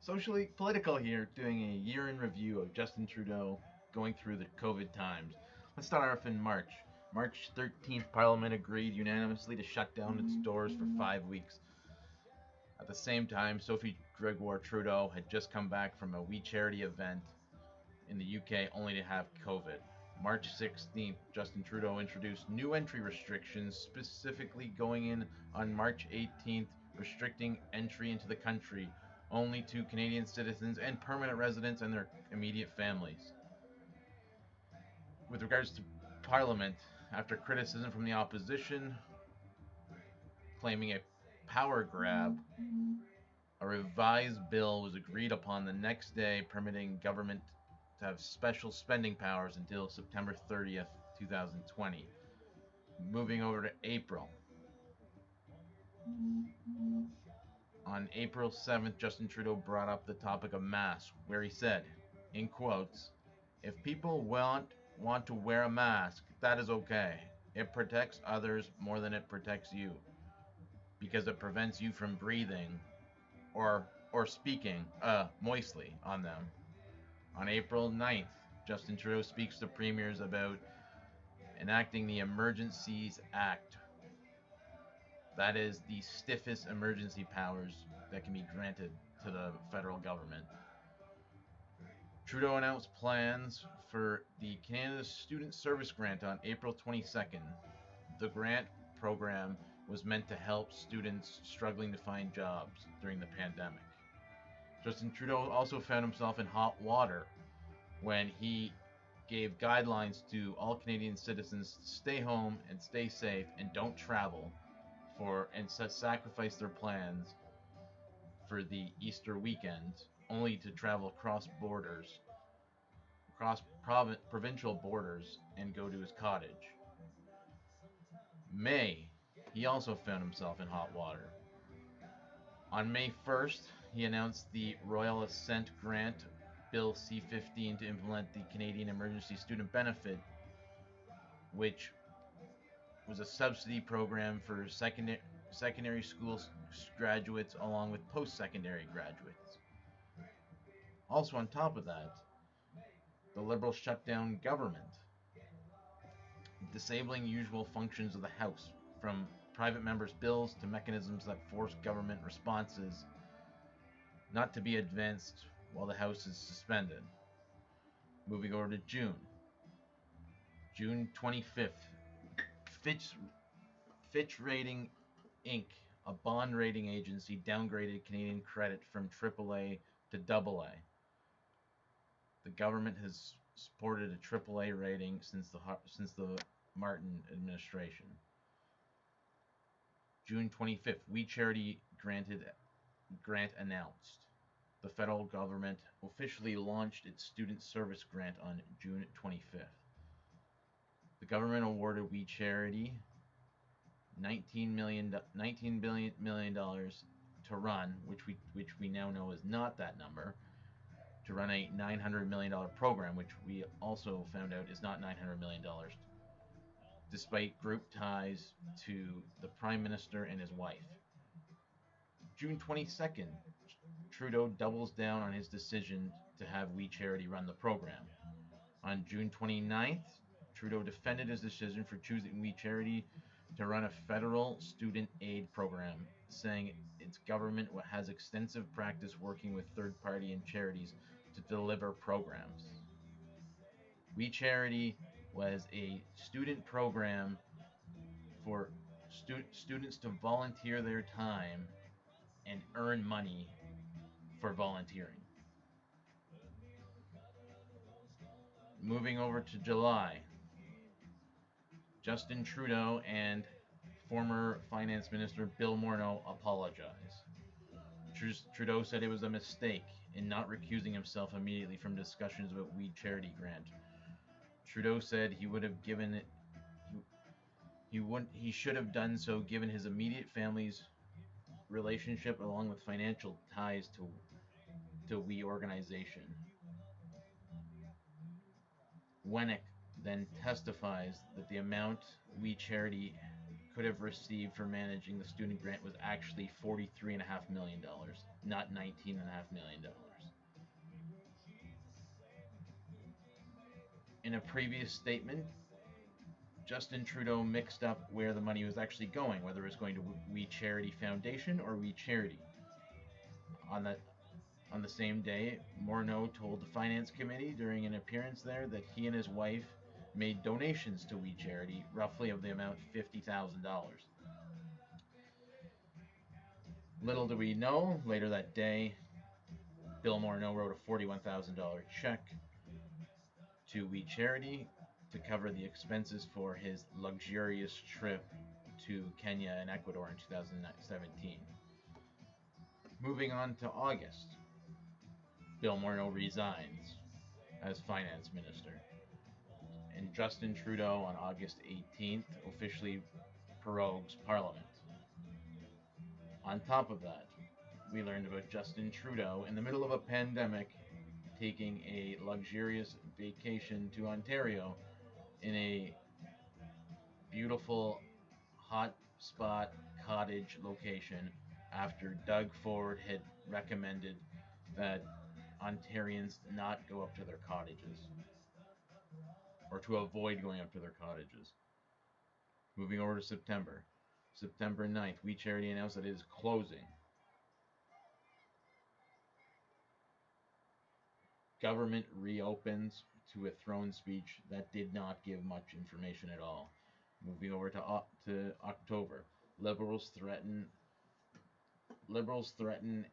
Socially political here, doing a year in review of Justin Trudeau going through the COVID times. Let's start off in March. March 13th, Parliament agreed unanimously to shut down its doors for 5 weeks. At the same time, Sophie Gregoire Trudeau had just come back from a WECharity event in the UK only to have COVID. March 16th, Justin Trudeau introduced new entry restrictions, specifically going in on March 18th, restricting entry into the country only to Canadian citizens and permanent residents and their immediate families. With regards to Parliament, after criticism from the opposition claiming a power grab, a revised bill was agreed upon the next day, permitting government to have special spending powers until September 30th, 2020. Moving over to April. On April 7th, Justin Trudeau brought up the topic of masks, where he said, in quotes, "If people want to wear a mask, that is okay. It protects others more than it protects you, because it prevents you from breathing or speaking moistly on them." On April 9th, Justin Trudeau speaks to premiers about enacting the Emergencies Act. That is the stiffest emergency powers that can be granted to the federal government. Trudeau announced plans for the Canada Student Service Grant on April 22nd. The grant program was meant to help students struggling to find jobs during the pandemic. Justin Trudeau also found himself in hot water when he gave guidelines to all Canadian citizens to stay home and stay safe and don't travel and sacrifice their plans for the Easter weekend only to travel across borders, across provincial borders, and go to his cottage. May, he also found himself in hot water. On May 1st, he announced the Royal Assent Grant Bill C-15 to implement the Canadian Emergency Student Benefit, which was a subsidy program for secondary school graduates along with post-secondary graduates. Also on top of that, the Liberals shut down government, disabling usual functions of the House, from private members' bills to mechanisms that force government responses not to be advanced while the House is suspended. Moving over to June. June 25th, Fitch Rating Inc., a bond rating agency, downgraded Canadian credit from AAA to AA. The government has supported a AAA rating since the Martin administration. June 25th, WECharity grant announced. The federal government officially launched its student service grant on June 25th. The government awarded WECharity $19 million to run, which we now know is not that number, to run a $900 million program, which we also found out is not $900 million, despite group ties to the Prime Minister and his wife. June 22nd, Trudeau doubles down on his decision to have WeCharity run the program. On June 29th, Trudeau defended his decision for choosing WeCharity to run a federal student aid program, saying its government has extensive practice working with third-party and charities to deliver programs. WeCharity was a student program for students to volunteer their time and earn money for volunteering. Moving over to July, Justin Trudeau and former Finance Minister Bill Morneau apologized. Trudeau said it was a mistake in not recusing himself immediately from discussions about WeCharity grant. Trudeau said he would have given it. He should have done so given his immediate family's relationship along with financial ties to We organization. Winnick then testifies that the amount WeCharity could have received for managing the student grant was actually $43.5 million, not $19.5 million. In a previous statement, Justin Trudeau mixed up where the money was actually going, whether it was going to WECharity Foundation or WECharity. On the on the same day, Morneau told the Finance Committee during an appearance there that he and his wife made donations to WeCharity, roughly of the amount $50,000. Little do we know, later that day, Bill Morneau wrote a $41,000 check to WeCharity to cover the expenses for his luxurious trip to Kenya and Ecuador in 2017. Moving on to August, Bill Morneau resigns as finance minister, and Justin Trudeau on August 18th officially prorogues Parliament. On top of that, we learned about Justin Trudeau in the middle of a pandemic taking a luxurious vacation to Ontario in a beautiful hot spot cottage location after Doug Ford had recommended that Ontarians not go up to their cottages, or to avoid going up to their cottages. Moving over to September. September 9th, WeCharity announced that it is closing. Government reopens to a throne speech that did not give much information at all. Moving over to October, liberals threaten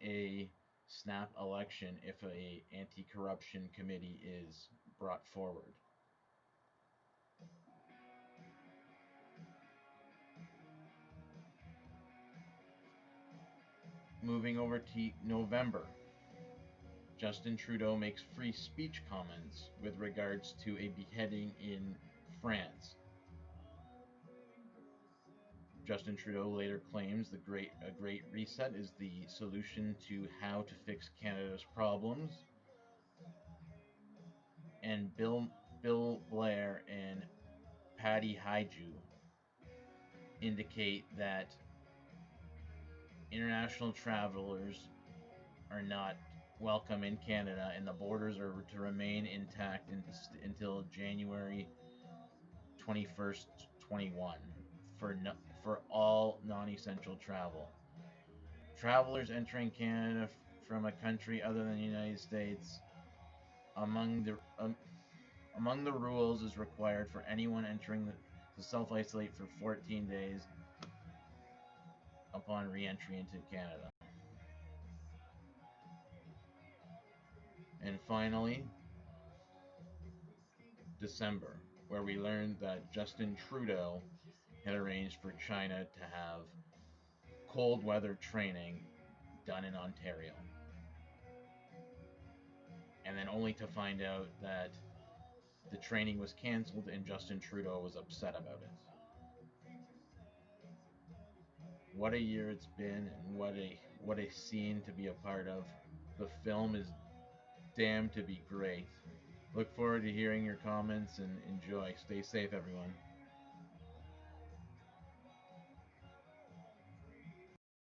a snap election if a anti-corruption committee is brought forward. Moving over to November, Justin Trudeau makes free speech comments with regards to a beheading in France. Justin Trudeau later claims a great reset is the solution to how to fix Canada's problems. And Bill Blair and Patty Hajdu indicate that international travelers are not welcome in Canada, and the borders are to remain intact until January 21st, 21 for all non-essential travel. Travelers entering Canada from a country other than the United States, among the rules is required for anyone entering to self-isolate for 14 days upon re-entry into Canada. And finally, December, where we learned that Justin Trudeau had arranged for China to have cold weather training done in Ontario. And then only to find out that the training was cancelled and Justin Trudeau was upset about it. What a year it's been, and what a scene to be a part of. The film is damned to be great. Look forward to hearing your comments and enjoy. Stay safe, everyone.